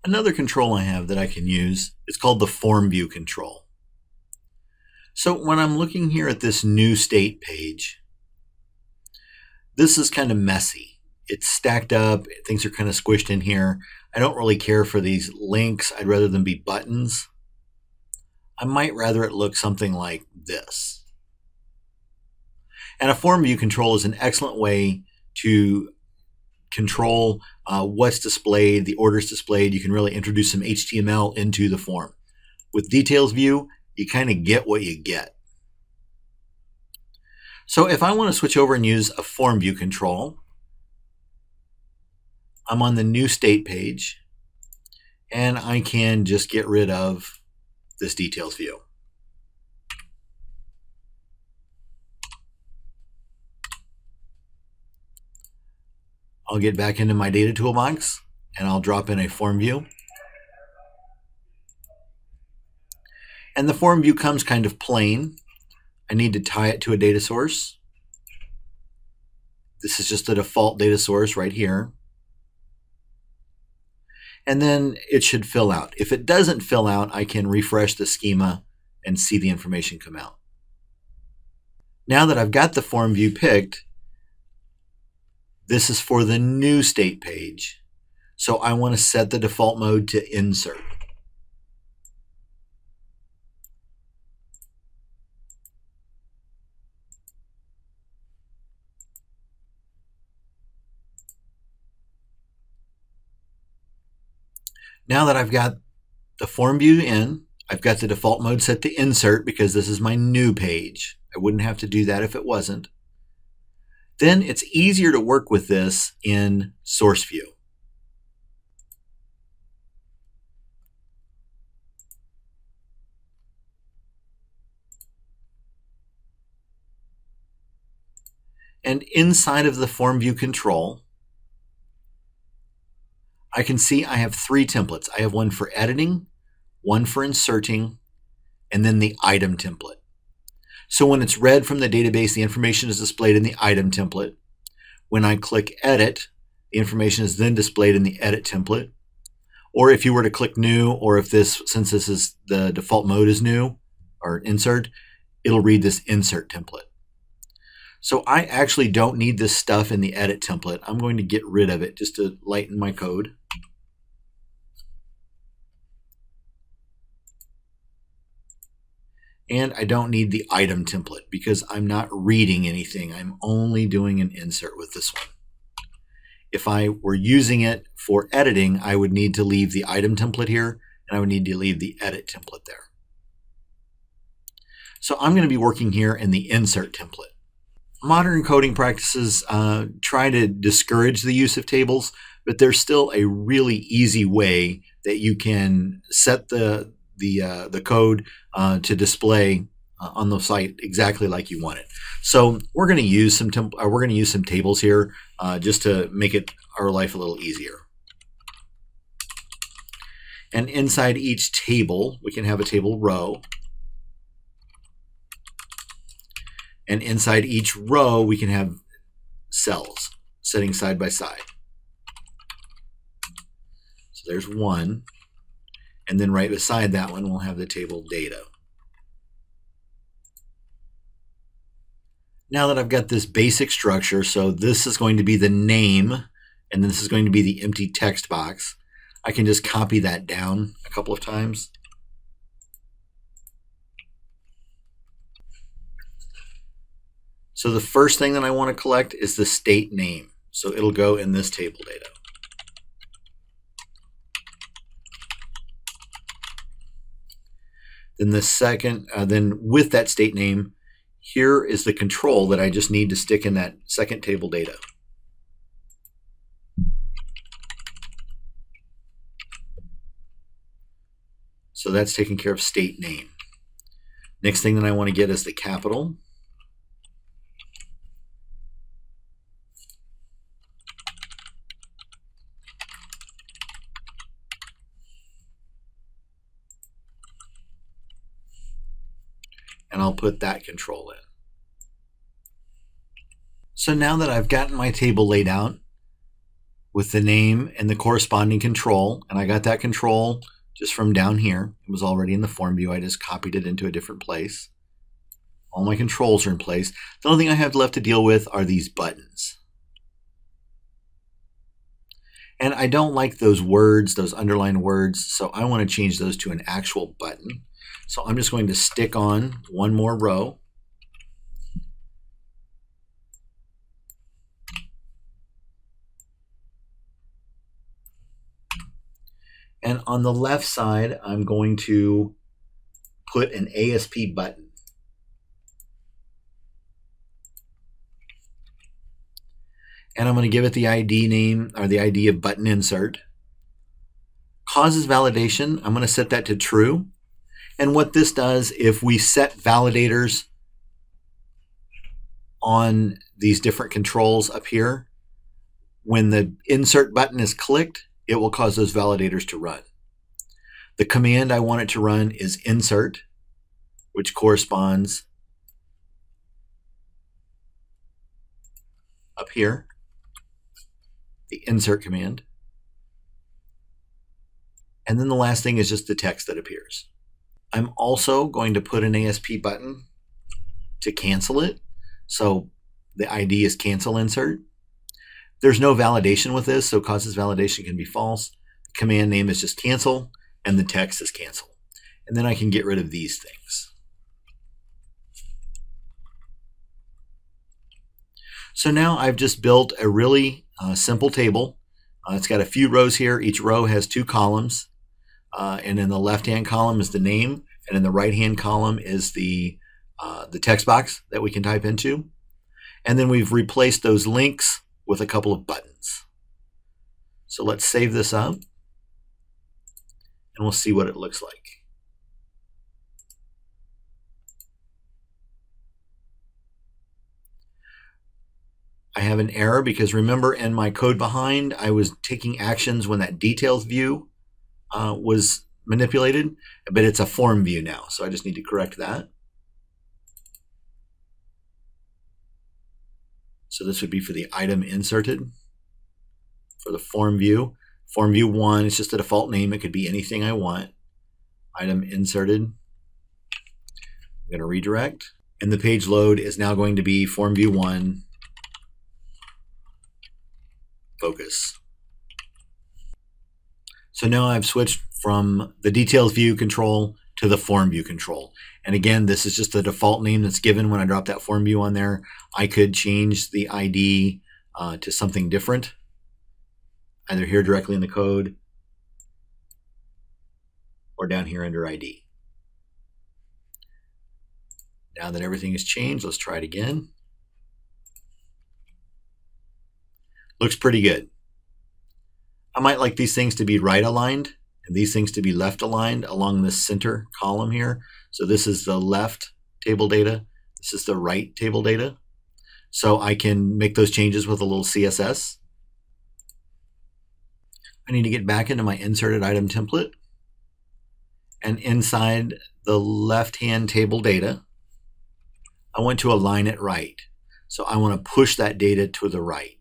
Another control I have that I can use is called the Formview control. So when I'm looking here at this new state page, this is kind of messy. It's stacked up, things are kind of squished in here. I don't really care for these links. I'd rather them be buttons. I might rather it look something like this. And a form view control is an excellent way to control what's displayed, the orders displayed. You can really introduce some HTML into the form. With details view, you kind of get what you get. So if I want to switch over and use a form view control, I'm on the new state page, and I can just get rid of this details view. I'll get back into my data toolbox and I'll drop in a form view. And the form view comes kind of plain. I need to tie it to a data source. This is just a default data source right here. And then it should fill out. If it doesn't fill out, I can refresh the schema and see the information come out. Now that I've got the form view picked, this is for the new state page. So I want to set the default mode to insert. Now that I've got the form view in, I've got the default mode set to insert because this is my new page. I wouldn't have to do that if it wasn't. Then it's easier to work with this in source view. And inside of the form view control, I can see I have three templates. I have one for editing, one for inserting, and then the item template. So when it's read from the database, the information is displayed in the item template. When I click edit, the information is then displayed in the edit template. Or if you were to click new, or if this, since this is the default mode is new, or insert, it'll read this insert template. So I actually don't need this stuff in the edit template. I'm going to get rid of it just to lighten my code. And I don't need the item template because I'm not reading anything. I'm only doing an insert with this one. If I were using it for editing, I would need to leave the item template here, and I would need to leave the edit template there. So I'm going to be working here in the insert template. Modern coding practices try to discourage the use of tables, but there's still a really easy way that you can set the code to display on the site exactly like you want it. So we're going to use some tables here just to make our life a little easier. And inside each table, we can have a table row. And inside each row, we can have cells sitting side by side. So there's one. And then right beside that one, we'll have the table data. Now that I've got this basic structure, so this is going to be the name, and this is going to be the empty text box, I can just copy that down a couple of times. So the first thing that I want to collect is the state name. So it'll go in this table data. Then the second, then with that state name, here is the control that I just need to stick in that second table data. So that's taking care of state name. Next thing that I want to get is the capital. And I'll put that control in. So now that I've gotten my table laid out, with the name and the corresponding control. And I got that control just from down here. It was already in the form view. I just copied it into a different place. All my controls are in place. The only thing I have left to deal with are these buttons. And I don't like those words, those underlined words, so I want to change those to an actual button. So I'm just going to stick on one more row. And on the left side, I'm going to put an ASP button. And I'm going to give it the ID name, or the ID of button insert. Causes validation, I'm going to set that to true. And what this does, if we set validators on these different controls up here, when the insert button is clicked, it will cause those validators to run. The command I want it to run is insert, which corresponds up here, the insert command. And then the last thing is just the text that appears. I'm also going to put an ASP button to cancel it. So the ID is cancel insert. There's no validation with this, so causes validation can be false. The command name is just cancel, and the text is cancel. And then I can get rid of these things. So now I've just built a really simple table. It's got a few rows here. Each row has 2 columns. And in the left-hand column is the name, and in the right-hand column is the text box that we can type into. And then we've replaced those links with a couple of buttons. So let's save this up, and we'll see what it looks like. I have an error because remember in my code behind, I was taking actions when that details view was manipulated, but it's a form view now. So I just need to correct that. So this would be for the item inserted. For the form view 1, it's just a default name. It could be anything I want. Item inserted. I'm going to redirect. And the page load is now going to be form view 1. Focus. So now I've switched from the details view control to the form view control. And again, this is just the default name that's given when I drop that form view on there. I could change the ID to something different, either here directly in the code or down here under ID. Now that everything is changed, let's try it again. Looks pretty good. I might like these things to be right aligned and these things to be left aligned along this center column here. So this is the left table data. This is the right table data. So I can make those changes with a little CSS. I need to get back into my inserted item template. And inside the left-hand table data, I want to align it right. So I want to push that data to the right.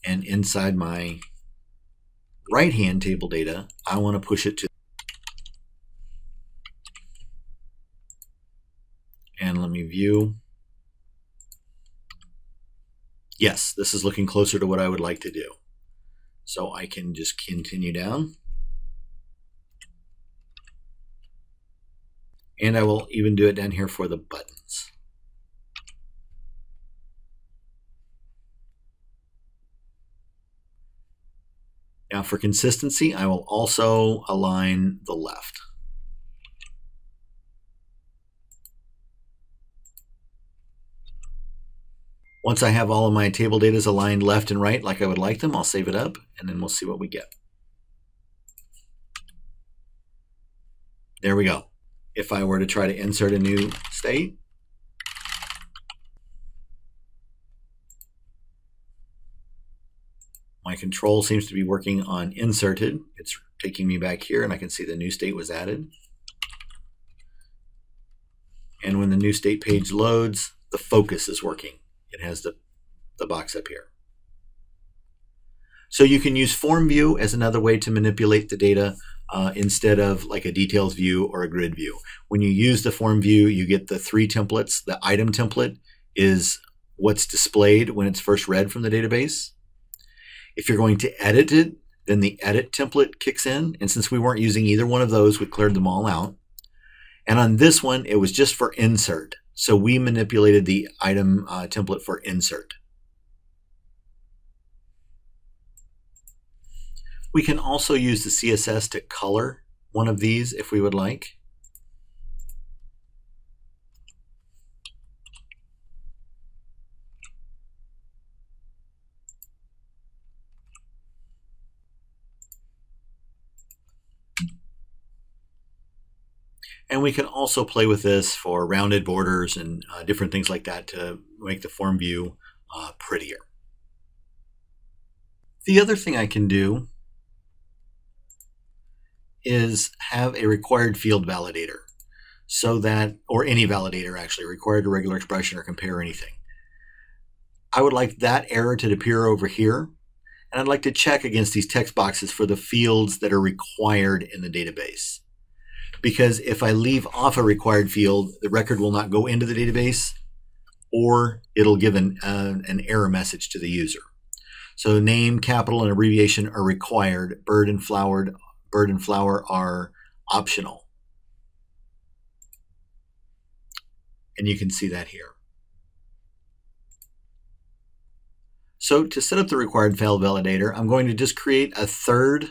And inside my right-hand table data, I want to push it to. And let me view. Yes, this is looking closer to what I would like to do. So I can just continue down. And I will even do it down here for the buttons. Now for consistency, I will also align the left. Once I have all of my table data aligned left and right like I would like them, I'll save it up and then we'll see what we get. There we go. If I were to try to insert a new state, my control seems to be working on inserted. It's taking me back here and I can see the new state was added. And when the new state page loads, the focus is working. It has the the box up here. So you can use Formview as another way to manipulate the data instead of like a details view or a grid view. When you use the Formview, you get the 3 templates. The item template is what's displayed when it's first read from the database. If you're going to edit it, then the edit template kicks in. And since we weren't using either one of those, we cleared them all out. And on this one, it was just for insert. So we manipulated the item template for insert. We can also use the CSS to color one of these if we would like. And we can also play with this for rounded borders and different things like that to make the form view prettier. The other thing I can do is have a required field validator, so that, or any validator actually, required irregular expression or compare anything. I would like that error to appear over here, and I'd like to check against these text boxes for the fields that are required in the database. Because if I leave off a required field, the record will not go into the database, or it'll give an error message to the user. So name, capital, and abbreviation are required. Bird and flower are optional. And you can see that here. So to set up the required field validator, I'm going to just create a third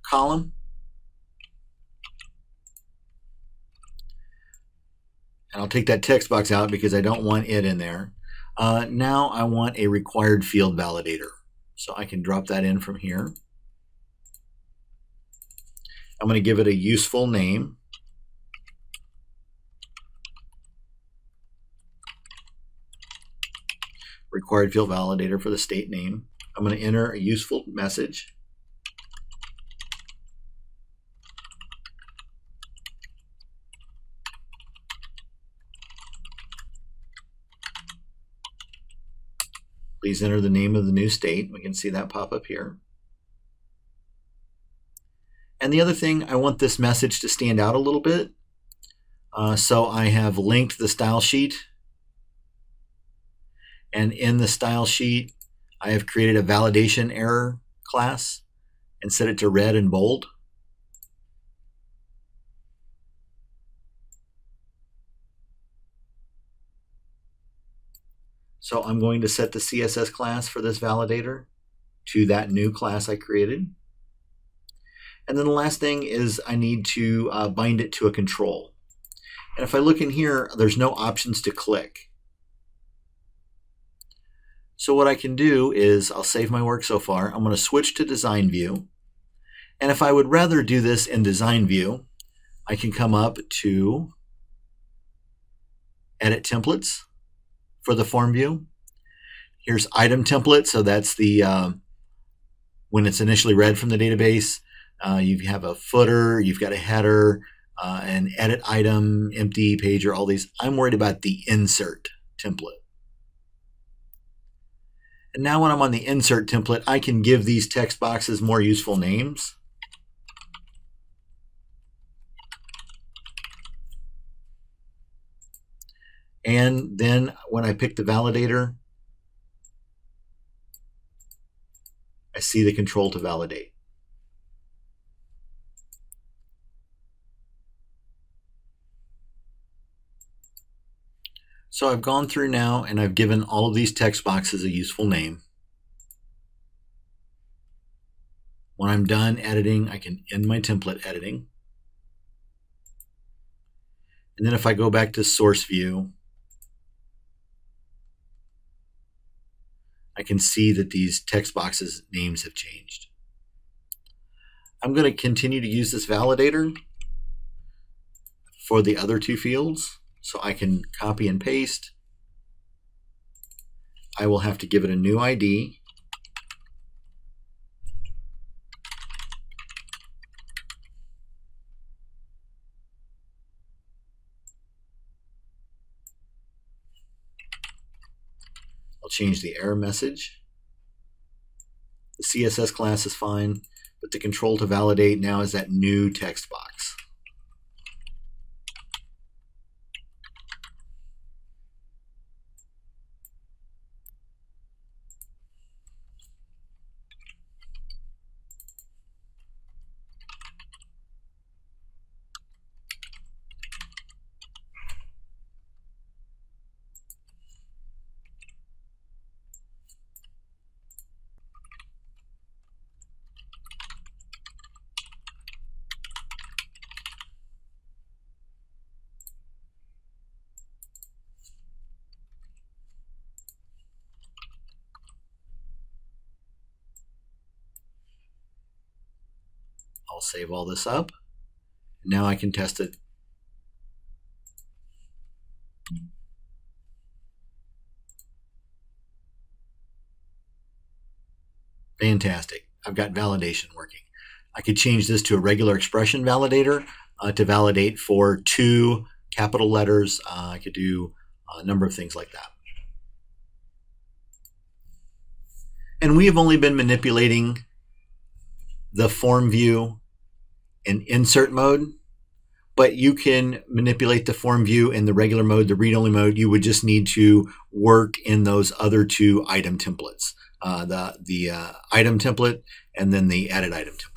column. And I'll take that text box out because I don't want it in there. Now I want a required field validator. So I can drop that in from here. I'm going to give it a useful name. Required field validator for the state name. I'm going to enter a useful message. Please enter the name of the new state. We can see that pop up here. And the other thing, I want this message to stand out a little bit. So I have linked the style sheet. And in the style sheet, I have created a validation error class and set it to red and bold. So I'm going to set the CSS class for this validator to that new class I created. And then the last thing is I need to bind it to a control. And if I look in here, there's no options to click. So what I can do is I'll save my work so far. I'm going to switch to design view. And if I would rather do this in design view, I can come up to edit templates for the form view. Here's item template. So that's the when it's initially read from the database. You have a footer, you've got a header, an edit item, empty pager, all these. I'm worried about the insert template. And now when I'm on the insert template, I can give these text boxes more useful names. And then when I pick the validator, I see the control to validate. So I've gone through now and I've given all of these text boxes a useful name. When I'm done editing, I can end my template editing. And then if I go back to source view, I can see that these text boxes names have changed. I'm going to continue to use this validator for the other two fields. So I can copy and paste. I will have to give it a new ID. I'll I'll change the error message. The CSS class is fine, but the control to validate now is that new text box. I'll save all this up. Now I can test it. Fantastic. I've got validation working. I could change this to a regular expression validator to validate for 2 capital letters. I could do a number of things like that. And we have only been manipulating the form view in insert mode, but you can manipulate the form view in the regular mode, the read-only mode. You would just need to work in those other 2 item templates, the item template and then the added item template.